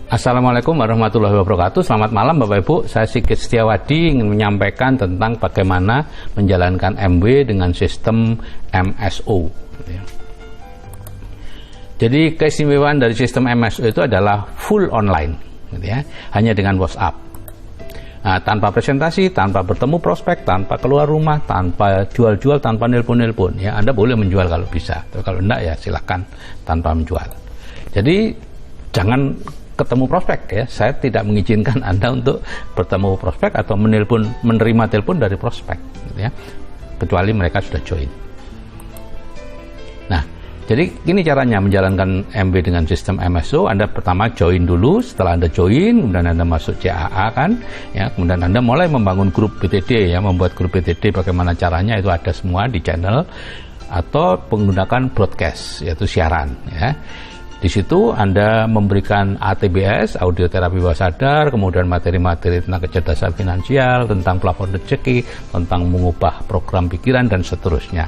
Assalamualaikum warahmatullahi wabarakatuh. Selamat malam Bapak Ibu. Saya Sigit Setiawadi ingin menyampaikan tentang bagaimana menjalankan MW dengan sistem MSO. Jadi keistimewaan dari sistem MSO itu adalah full online, hanya dengan WhatsApp. Nah, tanpa presentasi, tanpa bertemu prospek, tanpa keluar rumah, tanpa jual-jual, tanpa nelpon-nelpon. Ya, Anda boleh menjual kalau bisa. Tapi kalau enggak ya silakan tanpa menjual. Jadi jangan ketemu prospek ya. Saya tidak mengizinkan Anda untuk bertemu prospek atau menerima telepon dari prospek, ya. Kecuali mereka sudah join. Nah, jadi ini caranya menjalankan MW dengan sistem MSO. Anda pertama join dulu, setelah Anda join, kemudian Anda masuk CAA kan, ya, kemudian Anda mulai membangun grup BTD ya, membuat grup BTD. Bagaimana caranya itu ada semua di channel atau menggunakan broadcast, yaitu siaran ya. Di situ Anda memberikan ATBS, audio terapi bawah sadar, kemudian materi-materi tentang kecerdasan finansial, tentang plafon rezeki, tentang mengubah program pikiran dan seterusnya.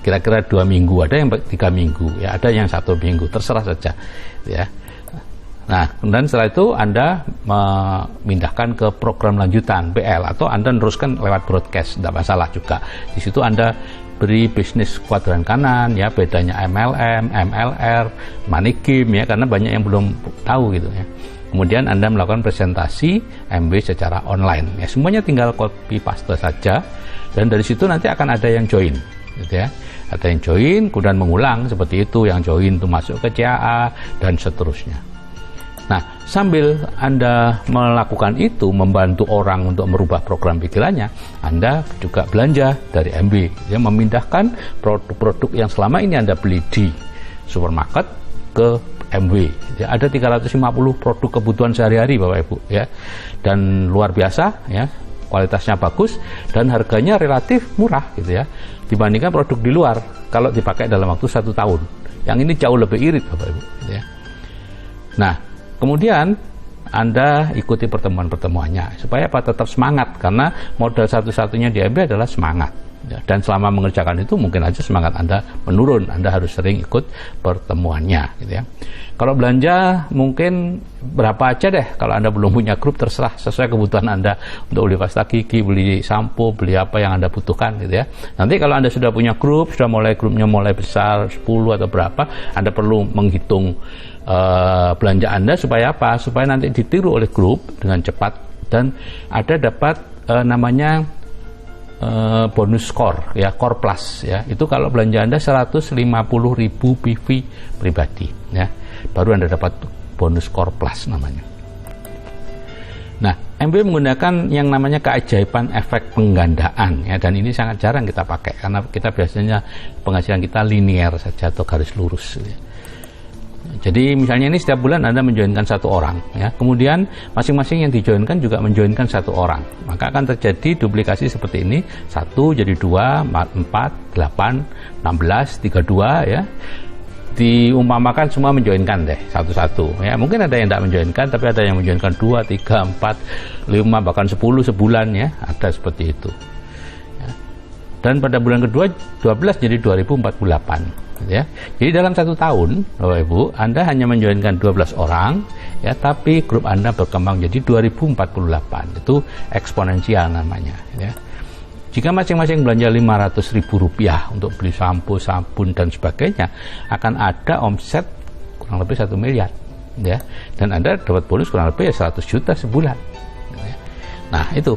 Kira-kira 2 minggu, ada yang 3 minggu, ya, ada yang 1 minggu, terserah saja, ya. Nah, kemudian setelah itu Anda memindahkan ke program lanjutan BL atau Anda meneruskan lewat broadcast, tidak masalah juga. Di situ Anda beri bisnis kuadran kanan, ya, bedanya MLM, MLR, money game, ya, karena banyak yang belum tahu gitu ya. Kemudian Anda melakukan presentasi MW secara online, ya, semuanya tinggal copy paste saja, dan dari situ nanti akan ada yang join, gitu ya. Ada yang join, kemudian mengulang seperti itu, yang join itu masuk ke CAA dan seterusnya. Nah, sambil Anda melakukan itu, membantu orang untuk merubah program pikirannya, Anda juga belanja dari MW, ya, memindahkan produk-produk yang selama ini Anda beli di supermarket ke MW. Ya, ada 350 produk kebutuhan sehari-hari Bapak Ibu, ya, dan luar biasa, ya, kualitasnya bagus dan harganya relatif murah gitu ya, dibandingkan produk di luar kalau dipakai dalam waktu 1 tahun. Yang ini jauh lebih irit Bapak Ibu, ya. Nah, kemudian Anda ikuti pertemuan-pertemuannya supaya apa? Tetap semangat, karena modal satu-satunya di MW adalah semangat, ya. Dan selama mengerjakan itu mungkin aja semangat Anda menurun. Anda harus sering ikut pertemuannya, gitu ya. Kalau belanja mungkin berapa aja deh. Kalau Anda belum punya grup, terserah sesuai kebutuhan Anda, untuk beli pasta gigi, beli sampo, beli apa yang Anda butuhkan, gitu ya. Nanti kalau Anda sudah punya grup, grupnya mulai besar 10 atau berapa, Anda perlu menghitung belanja Anda supaya apa? Supaya nanti ditiru oleh grup dengan cepat dan ada dapat namanya bonus core, ya, core plus, ya. Itu kalau belanja Anda 150.000 PV pribadi, ya, baru Anda dapat bonus core plus namanya. Nah, MW menggunakan yang namanya keajaiban efek penggandaan, ya, dan ini sangat jarang kita pakai karena kita biasanya penghasilan kita linear saja atau garis lurus, ya. Jadi misalnya ini setiap bulan Anda menjoinkan 1 orang, ya. Kemudian masing-masing yang dijoinkan juga menjoinkan 1 orang. Maka akan terjadi duplikasi seperti ini. 1 jadi 2, 4, 8, 16, 32, ya. Diumpamakan semua menjoinkan deh satu-satu, ya. Mungkin ada yang tidak menjoinkan, tapi ada yang menjoinkan 2, 3, 4, 5, bahkan 10 sebulan, ya. Ada seperti itu, ya. Dan pada bulan kedua 12 jadi 2048, ya. Jadi dalam 1 tahun Bapak Ibu, Anda hanya menjoinkan 12 orang, ya, tapi grup Anda berkembang jadi 2048. Itu eksponensial namanya, ya. Jika masing-masing belanja Rp500.000 untuk beli sampo, sabun dan sebagainya, akan ada omset kurang lebih 1 miliar, ya. Dan Anda dapat bonus kurang lebih 100 juta sebulan, ya. Nah, itu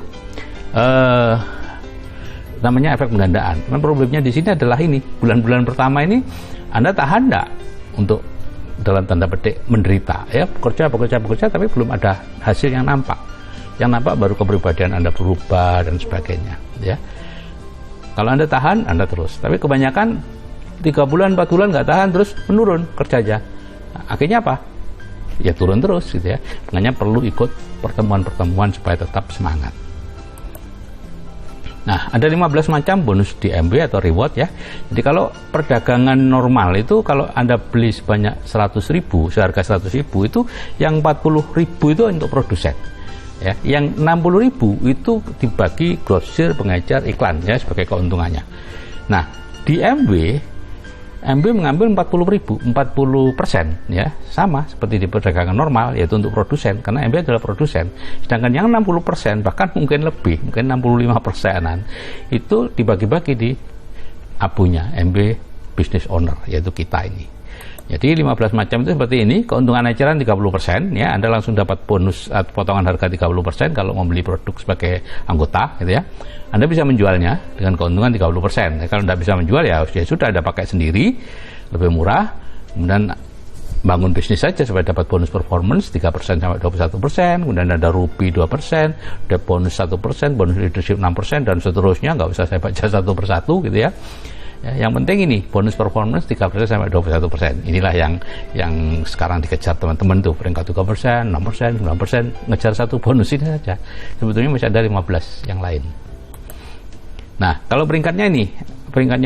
namanya efek penggandaan. Cuman problemnya di sini adalah ini, bulan-bulan pertama ini Anda tahan enggak untuk dalam tanda petik menderita, ya, bekerja tapi belum ada hasil yang nampak. Yang nampak baru kepribadian Anda berubah dan sebagainya, ya. Kalau Anda tahan, Anda terus. Tapi kebanyakan 3 bulan, 4 bulan nggak tahan, terus menurun kerjanya. Nah, akhirnya apa? Ya turun terus, gitu ya. Makanya perlu ikut pertemuan-pertemuan supaya tetap semangat. Nah, ada 15 macam bonus di MW atau reward, ya. Jadi kalau perdagangan normal itu kalau Anda beli sebanyak 100.000, seharga 100.000 itu yang 40.000 itu untuk produsen. Ya, yang 60.000 itu dibagi grosir, pengecer, iklan, ya, sebagai keuntungannya. Nah, di MW MB mengambil 40% ya, sama seperti di perdagangan normal, yaitu untuk produsen, karena MB adalah produsen. Sedangkan yang 60%, bahkan mungkin lebih, mungkin 65%-an, itu dibagi-bagi di abunya MB business owner, yaitu kita ini. Jadi 15 macam itu seperti ini, keuntungan eceran 30%, ya, Anda langsung dapat bonus atau potongan harga 30% kalau membeli produk sebagai anggota, gitu ya. Anda bisa menjualnya dengan keuntungan 30%. Kalau tidak bisa menjual, ya sudah Anda pakai sendiri, lebih murah, kemudian bangun bisnis saja supaya dapat bonus performance 3% sampai 21%, kemudian ada rupi 2%, ada bonus 1%, bonus leadership 6%, dan seterusnya, nggak usah saya baca satu persatu, gitu ya. Ya, yang penting ini bonus performance 3% sampai 21%. Inilah yang sekarang dikejar teman-teman tuh, peringkat 3%, 6%, 9%, ngejar satu bonus ini saja. Sebetulnya masih ada 15 yang lain. Nah, kalau peringkatnya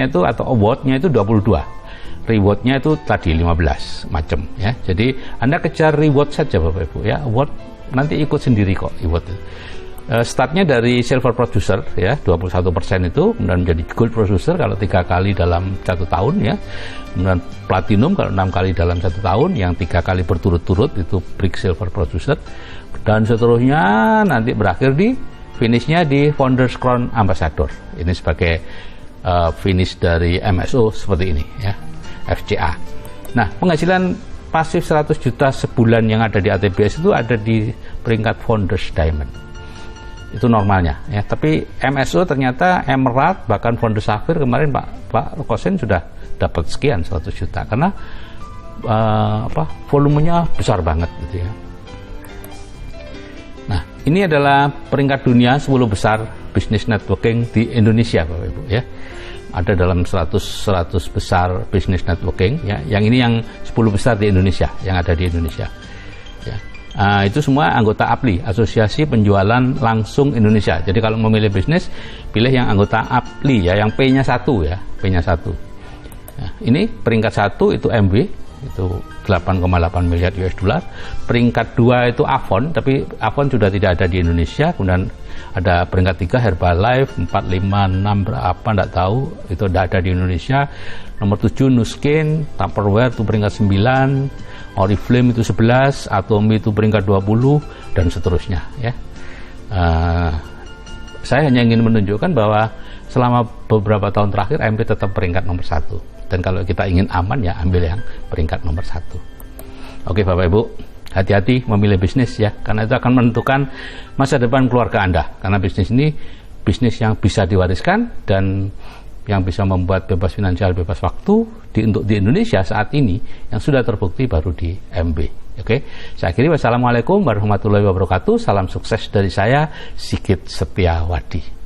itu atau awardnya itu 22. Rewardnya itu tadi 15 macam, ya. Jadi Anda kejar reward saja Bapak Ibu, ya. Award nanti ikut sendiri kok, reward itu. Startnya dari silver producer, ya, 21% itu, kemudian menjadi gold producer kalau 3 kali dalam 1 tahun, ya, kemudian platinum kalau 6 kali dalam 1 tahun, yang 3 kali berturut-turut itu brick silver producer, dan seterusnya nanti berakhir di finishnya di Founders Crown Ambassador. Ini sebagai finish dari MSO seperti ini, ya, FCA. Nah, penghasilan pasif 100 juta sebulan yang ada di ATBS itu ada di peringkat Founders Diamond. Itu normalnya, ya. Tapi MSO ternyata Emerald, bahkan Founders Sapphire kemarin Pak Kosen sudah dapat sekian 100 juta karena volumenya besar banget, gitu ya. Nah, ini adalah peringkat dunia 10 besar bisnis networking di Indonesia, Bapak Ibu, ya. Ada dalam 100 besar bisnis networking, ya. Yang ini yang 10 besar di Indonesia, yang ada di Indonesia, ya. Itu semua anggota APLI, Asosiasi Penjualan Langsung Indonesia. Jadi kalau memilih bisnis, pilih yang anggota APLI, ya, yang P-nya 1, ya, P-nya 1. Nah, ini peringkat 1 itu MB, itu 8,8 miliar US dollar. Peringkat 2 itu Avon, tapi Avon sudah tidak ada di Indonesia. Kemudian ada peringkat 3 Herbalife, 4, 5, 6 berapa enggak tahu, itu tidak ada di Indonesia. Nomor 7 Nuskin, Tupperware itu peringkat 9, Oriflame itu 11, Atomi itu peringkat 20, dan seterusnya, ya. Saya hanya ingin menunjukkan bahwa selama beberapa tahun terakhir MB tetap peringkat nomor 1. Dan kalau kita ingin aman, ya ambil yang peringkat nomor 1. Oke Bapak Ibu, hati-hati memilih bisnis, ya, karena itu akan menentukan masa depan keluarga Anda. Karena bisnis ini bisnis yang bisa diwariskan dan yang bisa membuat bebas finansial, bebas waktu untuk di Indonesia saat ini, yang sudah terbukti baru di MB. Oke, saya akhiri. Wassalamualaikum warahmatullahi wabarakatuh. Salam sukses dari saya, Sigit Setiawadi.